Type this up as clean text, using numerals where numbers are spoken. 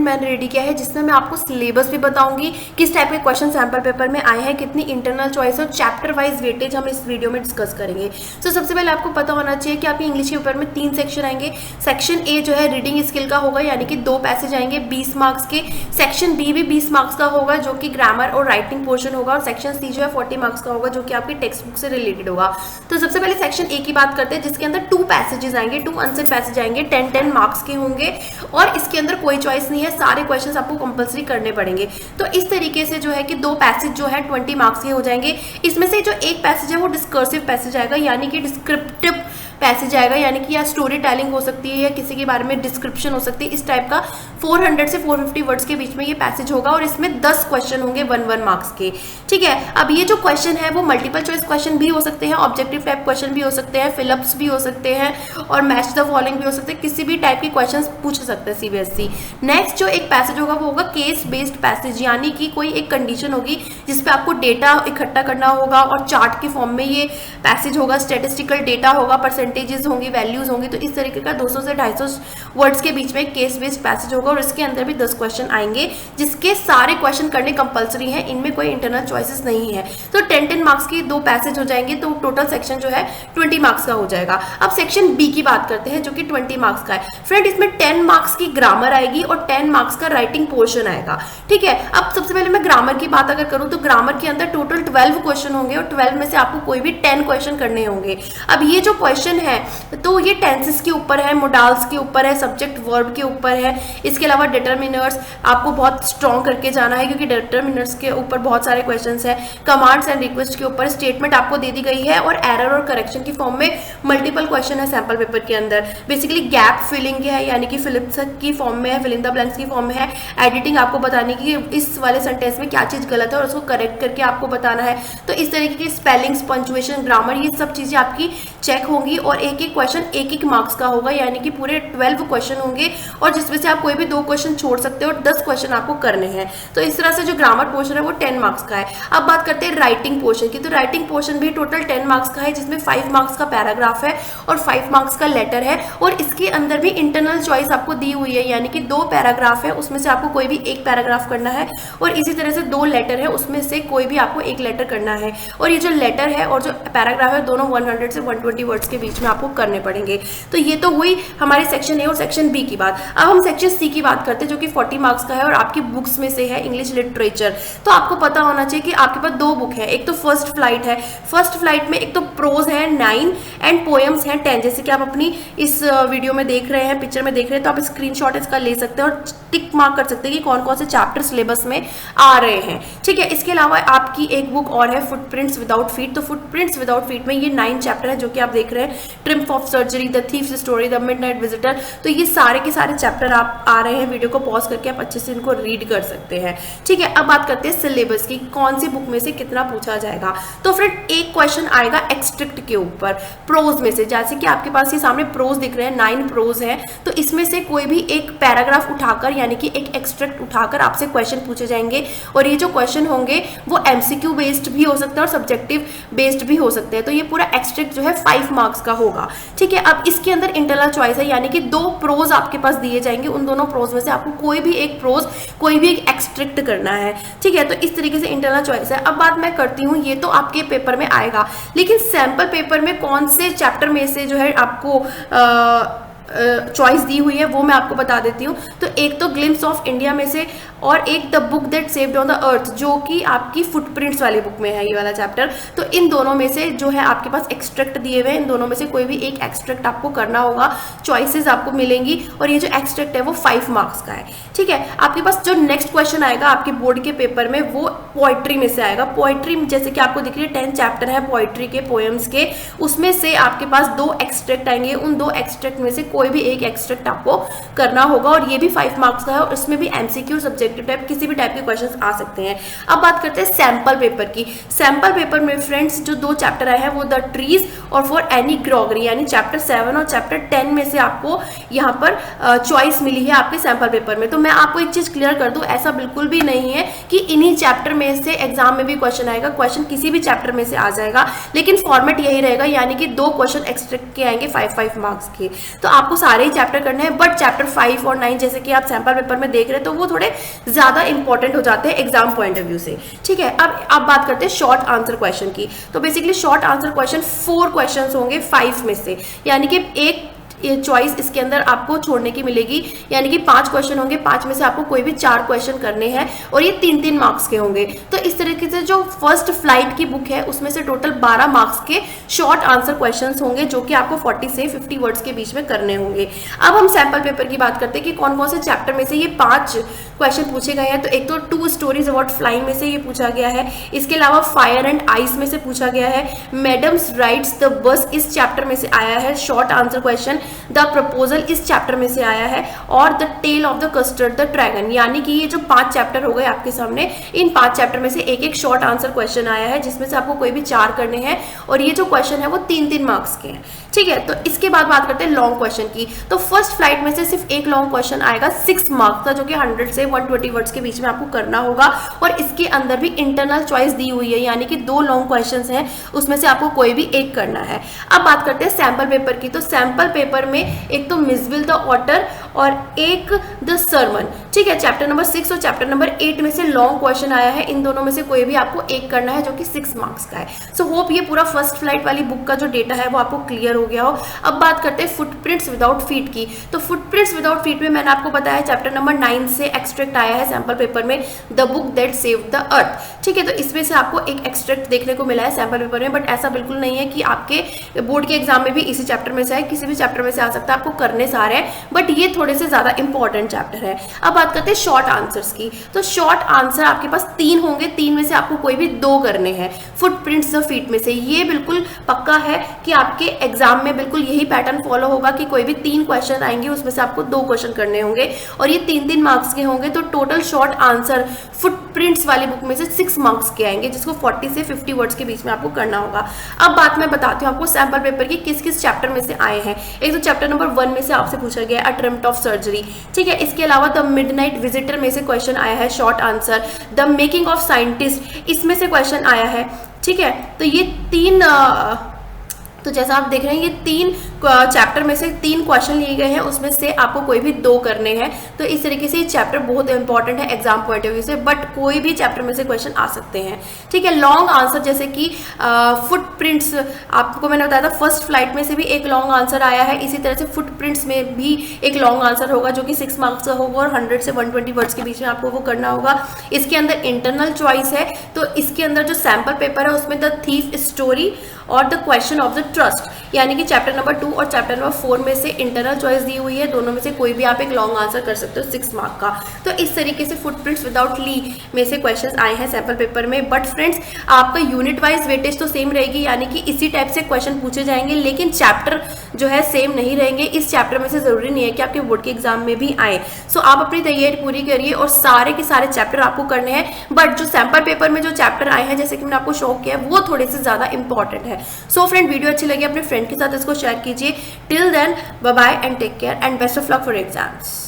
मैंने रेडी किया है, जिसमें मैं आपको सिलेबस भी बताऊंगी, किस टाइप के क्वेश्चन सैम्पल पेपर में आए हैं, कितनी इंटरनल चॉइस और चैप्टर वाइज वेटेज हम इस वीडियो में डिस्कस करेंगे। तो सबसे पहले आपको पता होना चाहिए कि आपके इंग्लिश के पेपर में 3 सेक्शन आएंगे। सेक्शन ए जो है रीडिंग स्किल का होगा, यानी कि 2 पैसेज आएंगे 20 मार्क्स के। सेक्शन बी भी 20 मार्क्स का होगा, जो कि ग्रामर और राइटिंग पोर्शन होगा। और सेक्शन सी जो है 40 मार्क्स का होगा, जो कि आपकी टेक्स्ट बुक से रिलेटेड होगा। तो सबसे पहले सेक्शन ए की बात करते हैं, जिसके अंदर 2 पैसेजेस आएंगे, 2 आंसर पैसेज आएंगे, 10 मार्क्स के होंगे और इसके अंदर कोई चॉइस नहीं है, सारे क्वेश्चंस आपको कंपलसरी करने पड़ेंगे। तो इस तरीके से जो है कि 2 पैसेज जो है 20 मार्क्स के हो जाएंगे। इसमें से जो एक पैसेज है वो डिस्कर्सिव पैसेज आएगा, यानी कि डिस्क्रिप्टिव पैसेज आएगा, यानी कि या स्टोरी टेलिंग हो सकती है या किसी के बारे में डिस्क्रिप्शन हो सकती है। इस टाइप का 400 से 450 वर्ड्स के बीच में ये पैसेज होगा और इसमें 10 क्वेश्चन होंगे 1 मार्क्स के। ठीक है, अब ये जो क्वेश्चन है वो मल्टीपल चॉइस क्वेश्चन भी हो सकते हैं, ऑब्जेक्टिव टाइप क्वेश्चन भी हो सकते हैं, फिलअप्स भी हो सकते हैं और मैच द फॉलोइंग भी हो सकते हैं। किसी भी टाइप के क्वेश्चन पूछ सकते हैं सीबीएसई। नेक्स्ट जो एक पैसेज होगा वो होगा केस बेस्ड पैसेज, यानी कि कोई एक कंडीशन होगी जिसपे आपको डेटा इकट्ठा करना होगा और चार्ट के फॉर्म में ये पैसेज होगा, स्टेटिस्टिकल डेटा होगा, परसेंटेजेस होंगी, वैल्यूज होंगी। तो इस तरीके का 200 से 250 वर्ड्स के बीच में केस बेस्ड पैसेज होगा और इसके अंदर भी 10 क्वेश्चन आएंगे, जिसके सारे क्वेश्चन करने कंपलसरी हैं, इनमें कोई इंटरनल चॉइसेस नहीं है। तो 10 मार्क्स की 2 पैसेज हो जाएंगे, तो टोटल सेक्शन जो है 20 मार्क्स का हो जाएगा। अब सेक्शन बी की बात करते हैं, जो कि 20 मार्क्स का है। फ्रेंड, इसमें 10 मार्क्स की ग्रामर आएगी और 10 मार्क्स का राइटिंग पोर्शन आएगा। ठीक है, अब सबसे पहले मैं ग्रामर की बात अगर करूं तो ग्रामर के अंदर टोटल 12 क्वेश्चन होंगे और 12 में से आपको कोई भी 10 क्वेश्चन करने होंगे। अब ये जो क्वेश्चन है तो ये टेंसेस के ऊपर है, मोडाल्स के ऊपर है, सब्जेक्ट वर्ब के ऊपर है। इसके अलावा डिटरमिनर्स आपको बहुत स्ट्रॉन्ग करके जाना है, क्योंकि डिटरमिनर्स के ऊपर बहुत सारे क्वेश्चंस हैं। कमांड्स एंड रिक्वेस्ट के ऊपर स्टेटमेंट आपको दे दी गई है और एरर और करेक्शन की फॉर्म में मल्टीपल क्वेश्चन है सैंपल पेपर के अंदर। बेसिकली गैप फिलिंग है, यानी कि फिलिप्स की फॉर्म में है, फिल इन द ब्लैंक्स की फॉर्म में है। एडिटिंग आपको बताने की इस वाले सेंटेंस में क्या चीज गलत है और उसको करेक्ट करके आपको बताना है। तो इस तरीके की स्पेलिंग्स, पंक्चुएशन, ग्रामर, ये सब चीजें आपकी चेक होंगी और एक एक क्वेश्चन एक मार्क्स का होगा, यानी कि पूरे 12 क्वेश्चन होंगे और जिसमें से आप कोई भी 2 क्वेश्चन छोड़ सकते हो और 10 क्वेश्चन आपको करने हैं। तो इस तरह से जो ग्रामर पोर्शन है वो 10 मार्क्स का है। अब बात करते हैं राइटिंग पोर्शन की। तो राइटिंग पोर्शन भी टोटल 10 मार्क्स का है, जिसमें 5 मार्क्स का पैराग्राफ है और 5 मार्क्स का लेटर है और इसके अंदर भी इंटरनल चॉइस आपको दी हुई है, यानी कि 2 पैराग्राफ है, उसमें से आपको कोई भी एक पैराग्राफ करना है और इसी तरह से 2 लेटर है, उसमें से कोई भी आपको एक लेटर करना है। और ये जो लेटर है और जो पैराग्राफ है दोनों 100 से 120 वर्ड्स के बीच में आपको करने पड़ेंगे। तो ये तो हुई हमारे सेक्शन ए और सेक्शन बी की बात। अब हम सेक्शन सी की बात करते हैं, जो कि 40 मार्क्स का है और आपकी बुक्स में से है इंग्लिश लिटरेचर। तो आपको पता होना चाहिए कि आपके पास 2 बुक है, एक तो फर्स्ट फ्लाइट है। फर्स्ट फ्लाइट में एक तो प्रोज है 9 एंड पोएम्स हैं 10, जैसे कि आप अपनी इस वीडियो में देख रहे हैं, पिक्चर में देख रहे हैं। तो आप स्क्रीनशॉट इसका ले सकते हैं और टिक मार्क कर सकते हैं कि कौन कौन से चैप्टर सिलेबस में आ रहे हैं। ठीक है, इसके अलावा आपकी एक बुक और है फुटप्रिंट्स विदाउट फीट। तो फुटप्रिंट्स विदाउट फीट में ये 9 चैप्टर है, जो कि आप देख रहे हैं, triumph of surgery, the thieves story, the midnight visitor. तो ये सारे के सारे चैप्टर आप आ रहे हैं, वीडियो को पॉज करके आप अच्छे से इनको रीड कर सकते हैं। ठीक है, अब बात करते हैं सिलेबस की, कौन सी बुक में से कितना पूछा जाएगा। तो फ्रेंड, एक क्वेश्चन आएगा एक्सट्रैक्ट के ऊपर प्रोज में से, जैसे कि आपके पास ये सामने प्रोज दिख रहे हैं, 9 प्रोज हैं। तो इसमें से कोई भी एक पैराग्राफ उठाकर, यानी कि एक एक्सट्रैक्ट उठाकर आपसे क्वेश्चन पूछे जाएंगे और ये जो क्वेश्चन होंगे वो एमसीक्यू बेस्ड भी हो सकते हैं और सब्जेक्टिव बेस्ड भी हो सकते हैं। तो ये पूरा एक्सट्रैक्ट जो है 5 मार्क्स का होगा। ठीक है, अब इसके अंदर इंटरनल चॉइस है, यानी कि 2 प्रोज आपके पास दिए जाएंगे, उन दोनों प्रोज में से आपको कोई भी एक प्रोज, कोई भी एक एक्सट्रैक्ट करना है। ठीक है, तो इस तरीके से इंटरनल चॉइस है। अब बात मैं करती हूँ, ये तो आपके पेपर में आएगा, लेकिन सैंपल पेपर में कौन से चैप्टर में से जो है आपको चॉइस दी हुई है वो मैं आपको बता देती हूँ। तो एक तो ग्लिम्स ऑफ इंडिया में से और एक the book that saved on the earth, जो कि आपकी फुटप्रिंट्स वाली बुक में है ये वाला चैप्टर। तो इन दोनों में से जो है आपके पास एक्सट्रैक्ट दिए हुए हैं, इन दोनों में से कोई भी एक एक्सट्रैक्ट आपको करना होगा, चॉइसेस आपको मिलेंगी और ये जो एक्सट्रैक्ट है वो 5 मार्क्स का है। ठीक है, आपके पास जो नेक्स्ट क्वेश्चन आएगा आपके बोर्ड के पेपर में वो पोइट्री में से आएगा। पोइट्री जैसे कि आपको दिख रही है 10 चैप्टर है पोइट्री के, पोएम्स के, उसमें से आपके पास 2 एक्सट्रैक्ट आएंगे। उन 2 एक्सट्रैक्ट में से कोई भी एक एक्सट्रैक्ट आपको करना होगा और ये भी 5 मार्क्स का है और इसमें भी एमसीक्यू, सब्जेक्टिव टाइप, किसी भी टाइप के क्वेश्चंस आ सकते हैं। अब बात करते हैं सैंपल पेपर की। सैंपल पेपर में फ्रेंड्स जो 2 चैप्टर आए हैं वो द ट्रीज और फॉर एनी ग्रॉगरी, यानी चैप्टर 7 और चैप्टर 10 में से आपको यहाँ पर चॉइस मिली है आपके सैंपल पेपर में। तो मैं आपको एक चीज क्लियर कर दूं, ऐसा बिल्कुल भी नहीं है कि इन्हीं चैप्टर में से एग्जाम में भी क्वेश्चन आएगा। क्वेश्चन किसी भी चैप्टर में से आ जाएगा, लेकिन फॉर्मेट यही रहेगा, यानी कि 2 क्वेश्चन एक्सट्रैक्ट के आएंगे 5-5 मार्क्स के। तो आपको सारे ही चैप्टर करने हैं, बट चैप्टर 5 और 9 जैसे कि आप सैम्पल पेपर में देख रहे हैं तो वो थोड़े ज्यादा इंपॉर्टेंट हो जाते हैं एग्जाम पॉइंट ऑफ व्यू से। ठीक है, अब बात करते हैं शॉर्ट आंसर क्वेश्चन की। तो basically short answer question 4 question होंगे 5 में से, यानी कि एक चॉइस इसके अंदर आपको छोड़ने की मिलेगी, यानी कि 5 क्वेश्चन होंगे, 5 में से आपको कोई भी 4 क्वेश्चन करने हैं और ये 3-3 मार्क्स के होंगे। तो इस तरीके से जो फर्स्ट फ्लाइट की बुक है उसमें से टोटल 12 मार्क्स के शॉर्ट आंसर क्वेश्चंस होंगे जो कि आपको 40 से 50 वर्ड्स के बीच में करने होंगे। अब हम सैंपल पेपर की बात करते हैं कि कौन कौन से चैप्टर में से ये 5 क्वेश्चन पूछे गए हैं। तो एक तो 2 स्टोरीज अबाउट फ्लाइंग में से ये पूछा गया है, इसके अलावा फायर एंड आइस में से पूछा गया है, मैडम्स राइड्स द बस इस चैप्टर में से आया है short answer question, the proposal इस चैप्टर में से आया है, और the tale of the custard the dragon. यानी कि ये जो 5 चैप्टर हो गए आपके सामने, इन 5 चैप्टर में से एक एक शॉर्ट आंसर क्वेश्चन आया है जिसमें से आपको कोई भी 4 करने हैं और ये जो क्वेश्चन है वो 3-3 मार्क्स के हैं। ठीक है, तो इसके बाद बात करते हैं लॉन्ग क्वेश्चन की। तो फर्स्ट फ्लाइट में से सिर्फ एक लॉन्ग क्वेश्चन आएगा 6 मार्क्स का, जो कि 100 से 120 वर्ड्स के बीच में आपको करना होगा, और इसके अंदर भी इंटरनल चॉइस दी हुई है, यानी कि 2 लॉन्ग क्वेश्चंस हैं उसमें से आपको कोई भी एक करना है। अब बात करते हैं सैंपल पेपर की। तो सैंपल पेपर में एक तो मिसविल द ऑटर और एक द सरमन। ठीक है, चैप्टर नंबर 6 और चैप्टर नंबर 8 में से लॉन्ग क्वेश्चन आया है, इन दोनों में से कोई भी आपको एक करना है जो कि 6 मार्क्स का है। सो होप ये पूरा फर्स्ट फ्लाइट वाली बुक का जो डेटा है वो आपको क्लियर हो गया हो। अब बात करते हैं फुटप्रिंट्स विदाउट फीट की। तो फुटप्रिंट्स विदाउट फीट में मैंने आपको बताया चैप्टर नंबर 9 से एक्सट्रैक्ट आया है सैंपल पेपर में, the book that saved the earth. ठीक है, तो इसमें से आपको एक एक्सट्रैक्ट देखने को मिला है सैंपल पेपर में, बट ऐसा बिल्कुल नहीं है कि आपके बोर्ड के एग्जाम में भी इसी चैप्टर में से है, किसी भी चैप्टर में से आ सकता है, आपको करने सारे हैं, बट ये थोड़े से ज्यादा इंपॉर्टेंट चैप्टर है। अब बात करते हैं शॉर्ट आंसर्स की। तो शॉर्ट आंसर आपके पास 3 होंगे, 3 में से आपको कोई भी 2 करने हैं फुटप्रिंट्स द फीट में से। ये बिल्कुल पक्का है कि आपके एग्जाम में बिल्कुल यही पैटर्न फॉलो होगा कि कोई भी 3 क्वेश्चन आएंगे उसमें से आपको 2 क्वेश्चन करने होंगे और ये 3-3 मार्क्स के होंगे। तो टोटल शॉर्ट आंसर फुटप्रिंट्स वाली बुक में से 6 मार्क्स के आएंगे, जिसको 40 से 50 वर्ड्स के बीच में आपको करना होगा। अब बात मैं बताती हूँ आपको सैंपल पेपर की किस किस चैप्टर में से आए हैं। एक तो चैप्टर नंबर 1 में से आपसे पूछा गया है अटेम्प्ट ऑफ सर्जरी। ठीक है, इसके अलावा द मिडनाइट विजिटर में से क्वेश्चन आया है short answer, the making of scientist इसमें से क्वेश्चन आया है। ठीक है, तो ये 3 तो जैसा आप देख रहे हैं ये 3 चैप्टर में से 3 क्वेश्चन लिए गए हैं, उसमें से आपको कोई भी 2 करने हैं। तो इस तरीके से ये चैप्टर बहुत इंपॉर्टेंट है एग्जाम पॉइंट ऑफ व्यू से, बट कोई भी चैप्टर में से क्वेश्चन आ सकते हैं। ठीक है, लॉन्ग आंसर जैसे कि फुटप्रिंट्स आपको मैंने बताया था फर्स्ट फ्लाइट में से भी एक लॉन्ग आंसर आया है, इसी तरह से फुटप्रिंट्स में भी एक लॉन्ग आंसर होगा जो कि 6 मार्क्स का होगा और 100 से 120 वर्ड्स के बीच में आपको वो करना होगा। इसके अंदर इंटरनल चॉइस है, तो इसके अंदर जो सैंपल पेपर है उसमें द थीफ स्टोरी और the question of the trust, यानी कि चैप्टर नंबर 2 और चैप्टर नंबर 4 में से इंटरनल चॉइस दी हुई है, दोनों में से कोई भी आप एक लॉन्ग आंसर कर सकते हो 6 मार्क का। तो इस तरीके से फुटप्रिंट्स विदाउट ली में से क्वेश्चंस आए हैं सैंपल पेपर में। बट फ्रेंड्स आपका यूनिट वाइज वेटेज तो सेम रहेगी, यानी कि इसी टाइप से क्वेश्चन पूछे जाएंगे, लेकिन चैप्टर जो है सेम नहीं रहेंगे। इस चैप्टर में से जरूरी नहीं है कि आपके बोर्ड के एग्जाम में भी आए। सो आप अपनी तैयारी पूरी करिए और सारे के सारे चैप्टर आपको करने हैं, बट जो सैंपल पेपर में जो चैप्टर आए हैं जैसे कि मैंने आपको शो किया है वो थोड़े से ज्यादा इंपॉर्टेंट है। सो फ्रेंड वीडियो अच्छी लगी अपने फ्रेंड के साथ इसको शेयर कीजिए। Till then bye bye and take care and best of luck for exams.